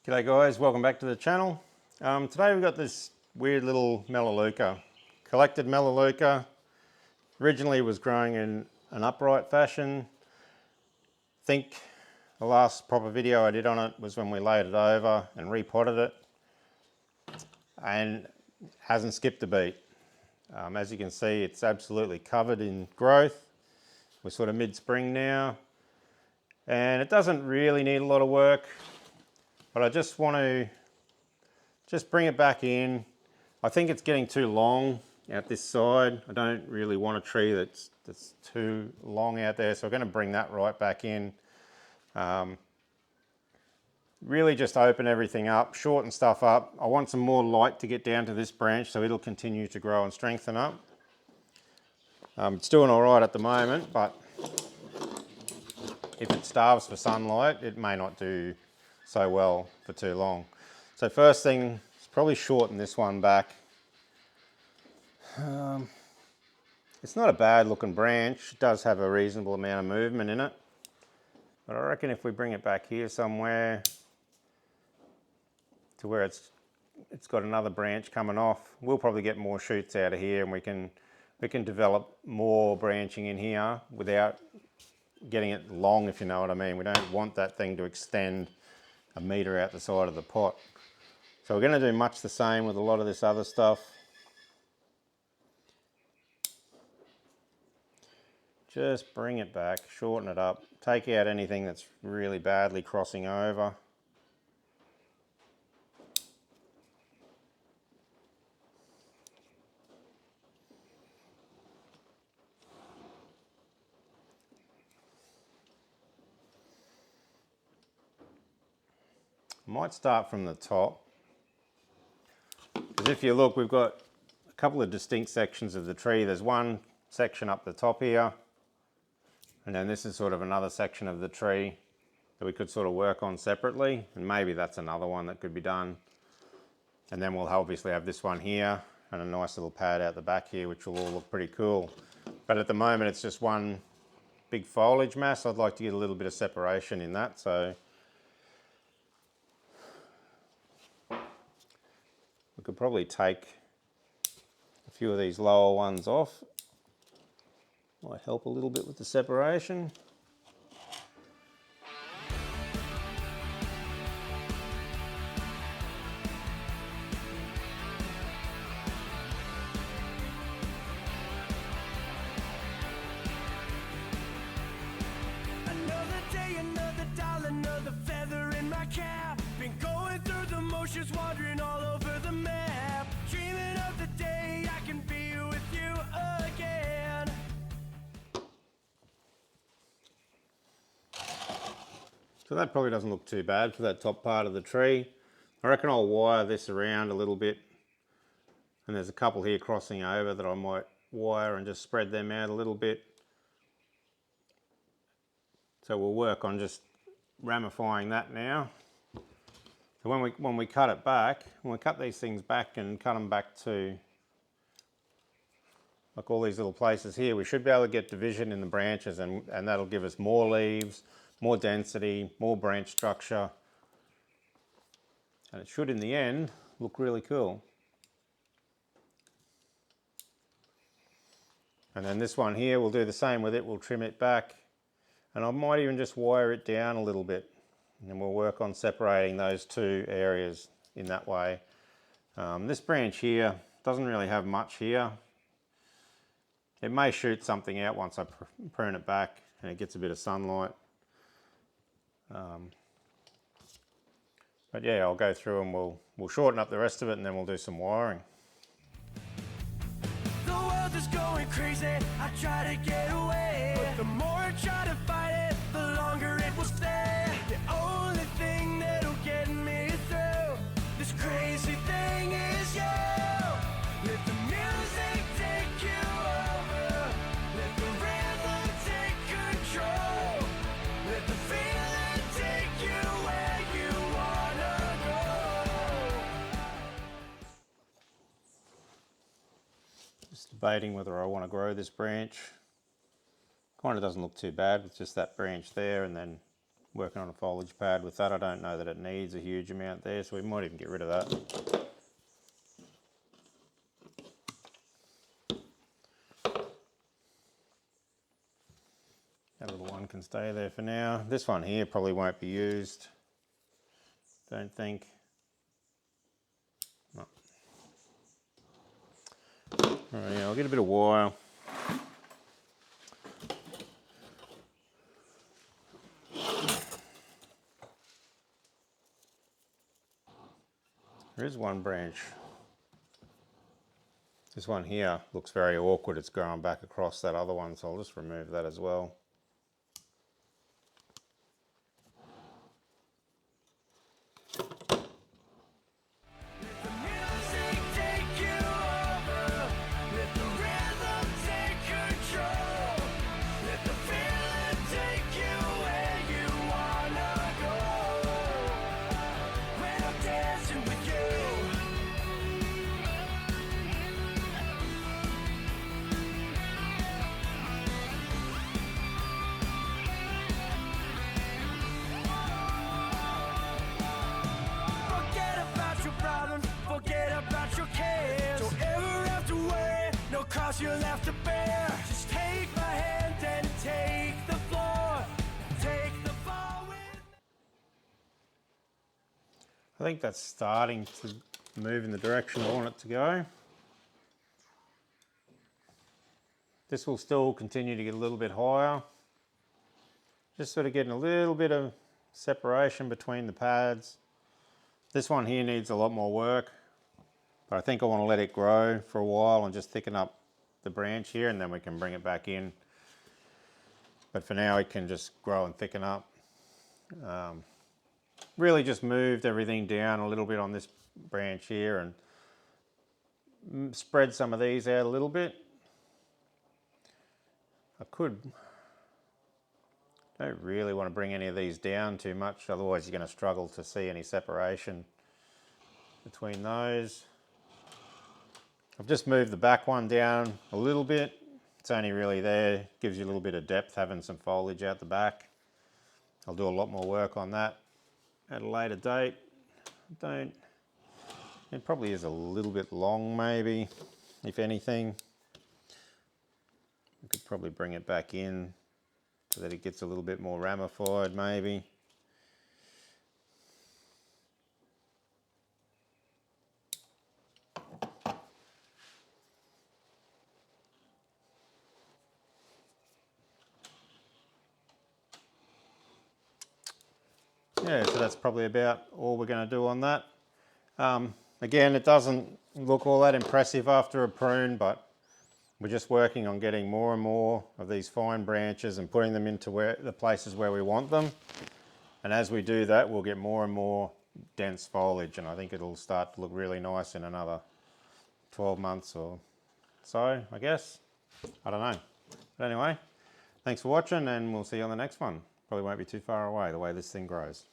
G'day guys, welcome back to the channel. Today we've got this weird little Melaleuca. Collected Melaleuca. Originally was growing in an upright fashion. I think the last proper video I did on it was when we laid it over and repotted it. And hasn't skipped a beat. As you can see, it's absolutely covered in growth. We're sort of mid-spring now. And it doesn't really need a lot of work. But I just want to bring it back in. I think it's getting too long out this side. I don't really want a tree that's too long out there, so we're going to bring that right back in. Really just open everything up, shorten stuff up. I want some more light to get down to this branch so it'll continue to grow and strengthen up. It's doing all right at the moment, but if it starves for sunlight, it may not do so well for too long. So first thing is probably shorten this one back. It's not a bad looking branch. It does have a reasonable amount of movement in it. But I reckon if we bring it back here somewhere to where it's got another branch coming off, we'll probably get more shoots out of here and we can develop more branching in here without getting it long, if you know what I mean. We don't want that thing to extend a metre out the side of the pot. So we're going to do much the same with a lot of this other stuff. Just bring it back, shorten it up, take out anything that's really badly crossing over. I might start from the top, because if you look, we've got a couple of distinct sections of the tree. There's one section up the top here, and then this is sort of another section of the tree that we could sort of work on separately, and maybe that's another one that could be done. And then we'll obviously have this one here and a nice little pad out the back here, which will all look pretty cool. But at the moment it's just one big foliage mass. I'd like to get a little bit of separation in that, so we could probably take a few of these lower ones off. Might help a little bit with the separation. Another day, another dollar, another feather in my cap. Been going through the motions, wandering all over the map. Dreaming of the day I can be with you again. So that probably doesn't look too bad for that top part of the tree. I reckon I'll wire this around a little bit. And there's a couple here crossing over that I might wire and just spread them out a little bit. So we'll work on just ramifying that now. So when we cut it back, when we cut these things back and cut them back to like all these little places here, we should be able to get division in the branches, and that'll give us more leaves, more density, more branch structure. And it should in the end look really cool. And then this one here, we'll do the same with it. We'll trim it back, and I might even just wire it down a little bit, and then we'll work on separating those two areas in that way. This branch here doesn't really have much here. It may shoot something out once I prune it back and it gets a bit of sunlight. But yeah, I'll go through and we'll shorten up the rest of it, and then we'll do some wiring. The world is going crazy, I try to get away. But the more I try to fight it, the longer it will stay. The only thing that'll get me through this crazy thing is you. Let the music take you over. Let the rhythm take control. Let the feeling take you where you wanna go. Just debating whether I want to grow this branch. Kind of doesn't look too bad with just that branch there, and then working on a foliage pad with that. I don't know that it needs a huge amount there, so we might even get rid of that. That little one can stay there for now. This one here probably won't be used, don't think. No. Alright, yeah, I'll get a bit of wire. There is one branch. This one here looks very awkward. It's growing back across that other one, so I'll just remove that as well. You'll have to bear. Just take my hand and take the floor. Take the fall with. I think that's starting to move in the direction I want it to go. This will still continue to get a little bit higher. Just sort of getting a little bit of separation between the pads. This one here needs a lot more work, but I think I want to let it grow for a while and just thicken up the branch here, and then we can bring it back in. But for now it can just grow and thicken up. Really just moved everything down a little bit on this branch here and spread some of these out a little bit. Don't really want to bring any of these down too much, otherwise you're going to struggle to see any separation between those. I've just moved the back one down a little bit. It's only really there, gives you a little bit of depth having some foliage out the back. I'll do a lot more work on that at a later date. It probably is a little bit long maybe, if anything. We could probably bring it back in so that it gets a little bit more ramified maybe. Yeah, so that's probably about all we're going to do on that. Again, it doesn't look all that impressive after a prune, but we're just working on getting more and more of these fine branches and putting them into the places where we want them. And as we do that, we'll get more and more dense foliage, and I think it'll start to look really nice in another 12 months or so, I guess. I don't know. But anyway, thanks for watching, and we'll see you on the next one. Probably won't be too far away the way this thing grows.